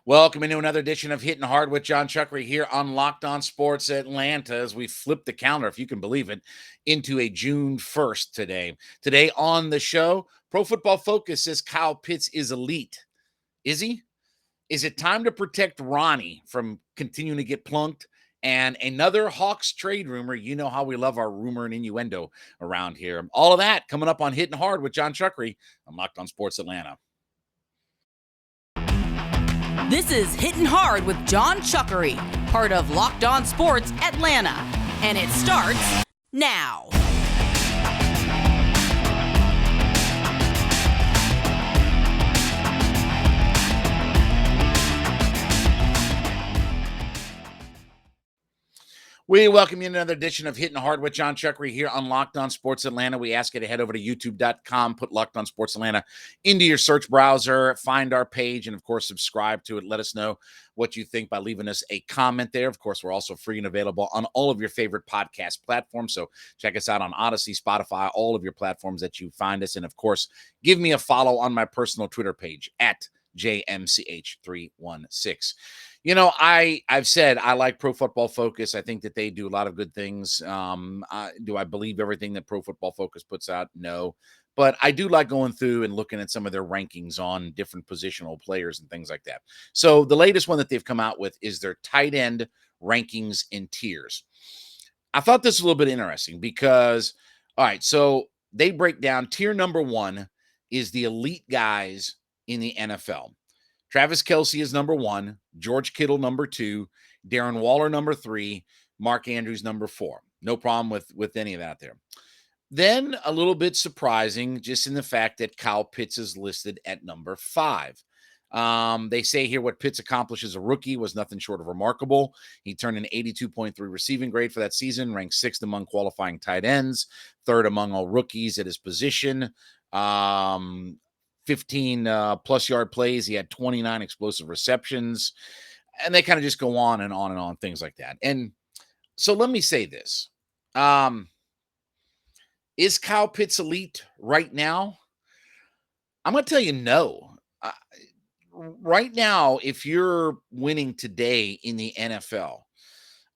Welcome into another edition of Hittin Hard with Jon Chuckery here on Locked On Sports Atlanta as we flip the calendar, if you can believe it, into a June 1st today. Today on the show, Pro Football Focus says Kyle Pitts is elite. Is he? Is it time to protect Ronnie from continuing to get plunked? And another Hawks trade rumor. You know how we love our rumor and innuendo around here. All of that coming up on Hittin Hard with Jon Chuckery on Locked On Sports Atlanta. This is Hittin Hard with Jon Chuckery, part of Locked On Sports Atlanta. And it starts now. We welcome you to another edition of Hittin Hard with Jon Chuckery here on Locked On Sports Atlanta. We ask you to head over to youtube.com, put Locked On Sports Atlanta into your search browser, find our page, and of course, subscribe to it. Let us know what you think by leaving us a comment there. Of course, we're also free and available on all of your favorite podcast platforms. So check us out on Odyssey, Spotify, all of your platforms that you find us. And of course, give me a follow on my personal Twitter page at JMCH316. You know, I've said I like Pro Football Focus. I think that they do a lot of good things. Do I believe everything that Pro Football Focus puts out? No. But I do like going through and looking at some of their rankings on different positional players and things like that. So the latest one that they've come out with is their tight end rankings in tiers. I thought this was a little bit interesting because, all right, so they break down tier number one is the elite guys in the NFL. Travis Kelce is number one, George Kittle number two, Darren Waller number three, Mark Andrews number four. No problem with any of that there. Then a little bit surprising, just in the fact that Kyle Pitts is listed at number five. They say here what Pitts accomplished as a rookie was nothing short of remarkable. He turned an 82.3 receiving grade for that season, ranked sixth among qualifying tight ends, third among all rookies at his position. 15 plus yard plays. He had 29 explosive receptions. And they kind of just go on and on and on, things like that. And so let me say this. Is Kyle Pitts elite right now? I'm going to tell you no. Right now, if you're winning today in the NFL,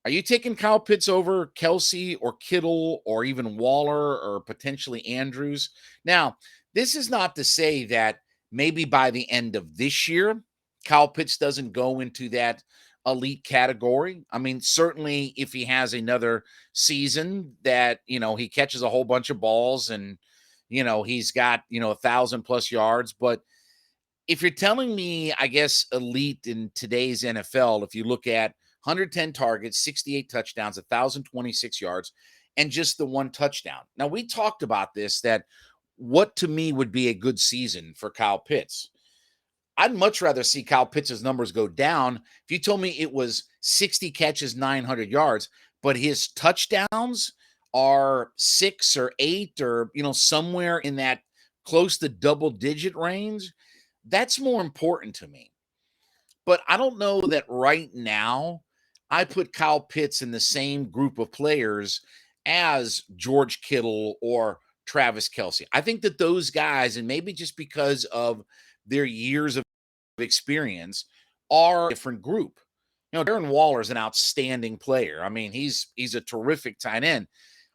are you taking Kyle Pitts over Kelce or Kittle or even Waller or potentially Andrews? Now, this is not to say that maybe by the end of this year, Kyle Pitts doesn't go into that elite category. I mean, certainly if he has another season that, he catches a whole bunch of balls and, he's got, 1,000+ yards. But if you're telling me, I guess, elite in today's NFL, if you look at 110 targets, 68 touchdowns, 1,026 yards, and just the one touchdown. Now, we talked about this, that what to me would be a good season for Kyle Pitts. I'd much rather see Kyle Pitts' numbers go down. If you told me it was 60 catches, 900 yards, but his touchdowns are 6 or 8 or, somewhere in that close to double-digit range, that's more important to me. But I don't know that right now I put Kyle Pitts in the same group of players as George Kittle or Travis Kelce. I think that those guys, and maybe just because of their years of experience, are a different group. Darren Waller is an outstanding player. I mean, he's a terrific tight end.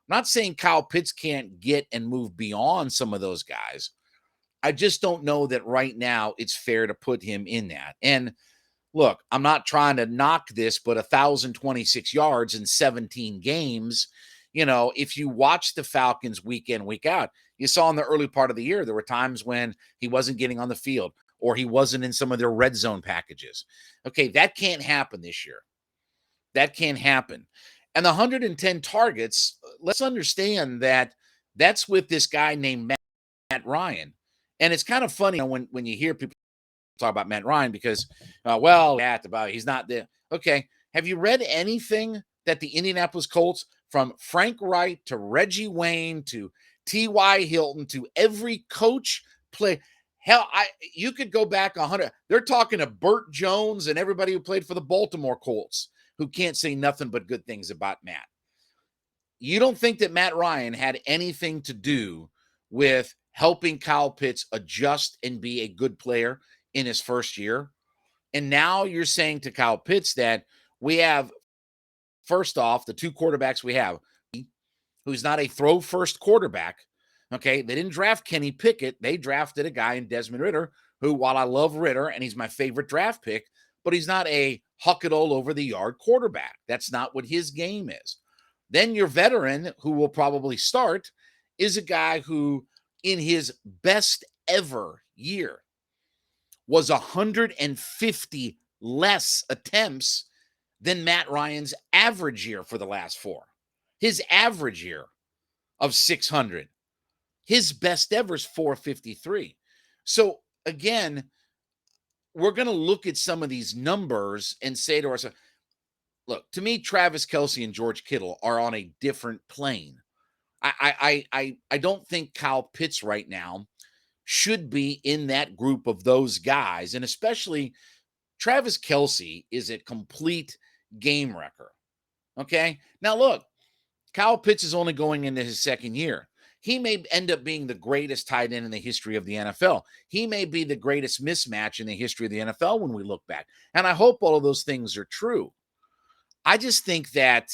I'm not saying Kyle Pitts can't get and move beyond some of those guys. I just don't know that right now it's fair to put him in that. And look, I'm not trying to knock this, but 1,026 yards in 17 games, if you watch the Falcons week in, week out, you saw in the early part of the year, there were times when he wasn't getting on the field or he wasn't in some of their red zone packages. Okay, that can't happen this year. That can't happen. And the 110 targets, let's understand that that's with this guy named Matt Ryan. And it's kind of funny when you hear people talk about Matt Ryan because, he's not there. Okay, have you read anything that the Indianapolis Colts, from Frank Wright to Reggie Wayne to T.Y. Hilton to every coach play? Hell, you could go back 100. They're talking to Burt Jones and everybody who played for the Baltimore Colts who can't say nothing but good things about Matt. You don't think that Matt Ryan had anything to do with helping Kyle Pitts adjust and be a good player in his first year? And now you're saying to Kyle Pitts that we have, first off, the two quarterbacks we have, who's not a throw first quarterback. Okay. They didn't draft Kenny Pickett. They drafted a guy in Desmond Ridder, who, while I love Ridder and he's my favorite draft pick, but he's not a huck it all over the yard quarterback. That's not what his game is. Then your veteran, who will probably start, is a guy who, in his best ever year, was 150 less attempts than Matt Ryan's average year for the last four. His average year of 600. His best ever is 453. So again, we're going to look at some of these numbers and say to ourselves, look, to me, Travis Kelce and George Kittle are on a different plane. I don't think Kyle Pitts right now should be in that group of those guys. And especially Travis Kelce is a complete game wrecker. Okay. Now look, Kyle Pitts is only going into his second year. He may end up being the greatest tight end in the history of the NFL. He may be the greatest mismatch in the history of the NFL when we look back. And I hope all of those things are true. I just think that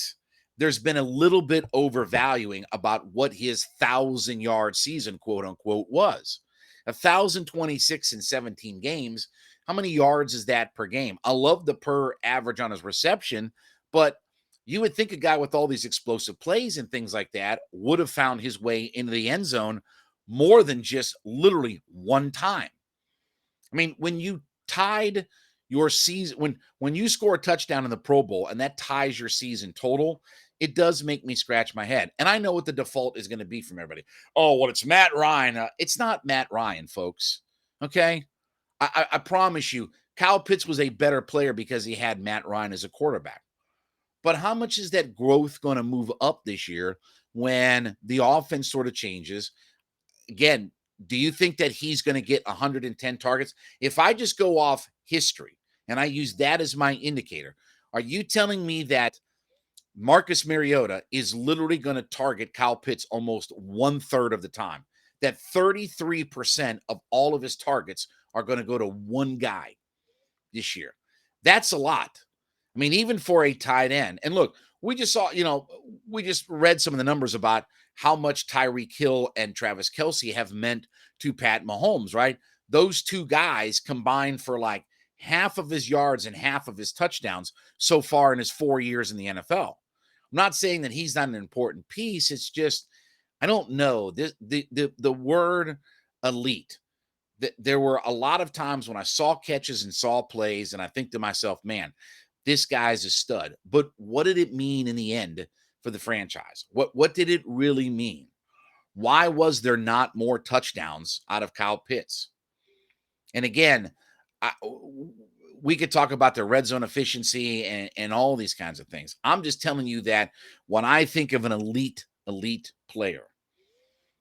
there's been a little bit overvaluing about what his 1,000-yard season, quote unquote, was. 1,026 in 17 games. How many yards is that per game? I love the per average on his reception, but you would think a guy with all these explosive plays and things like that would have found his way into the end zone more than just literally one time. I mean, when you tied your season, when you score a touchdown in the Pro Bowl and that ties your season total, it does make me scratch my head. And I know what the default is going to be from everybody. Oh, well, it's Matt Ryan. It's not Matt Ryan, folks. Okay? I promise you, Kyle Pitts was a better player because he had Matt Ryan as a quarterback. But how much is that growth going to move up this year when the offense sort of changes? Again, do you think that he's going to get 110 targets? If I just go off history and I use that as my indicator, are you telling me that Marcus Mariota is literally going to target Kyle Pitts almost 1/3 of the time? That 33% of all of his targets are going to go to one guy this year. That's a lot. I mean, even for a tight end. And look, we just saw, we just read some of the numbers about how much Tyreek Hill and Travis Kelce have meant to Pat Mahomes, right? Those two guys combined for like half of his yards and half of his touchdowns so far in his 4 years in the NFL. I'm not saying that he's not an important piece. It's just, I don't know. The word elite. There were a lot of times when I saw catches and saw plays, and I think to myself, man, this guy's a stud. But what did it mean in the end for the franchise? What did it really mean? Why was there not more touchdowns out of Kyle Pitts? And again, we could talk about the red zone efficiency and all these kinds of things. I'm just telling you that when I think of an elite player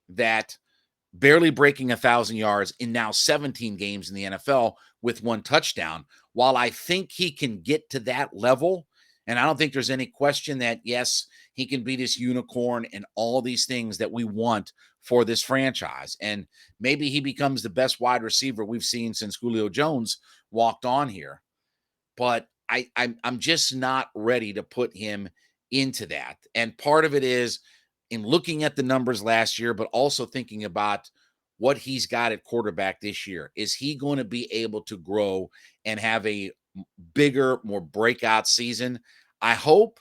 that barely breaking 1,000 yards in now 17 games in the NFL with one touchdown, while I think he can get to that level, and I don't think there's any question that, yes, he can be this unicorn and all these things that we want for this franchise. And maybe he becomes the best wide receiver we've seen since Julio Jones walked on here. But I'm just not ready to put him into that. And part of it is in looking at the numbers last year, but also thinking about what he's got at quarterback this year. Is he going to be able to grow and have a bigger, more breakout season? I hope,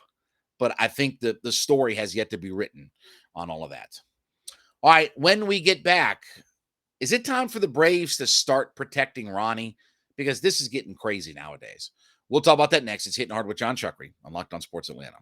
but I think that the story has yet to be written on all of that. All right, when we get back, is it time for the Braves to start protecting Ronnie? Because this is getting crazy nowadays. We'll talk about that next. It's Hitting Hard with Jon Chuckery on Locked On Sports Atlanta.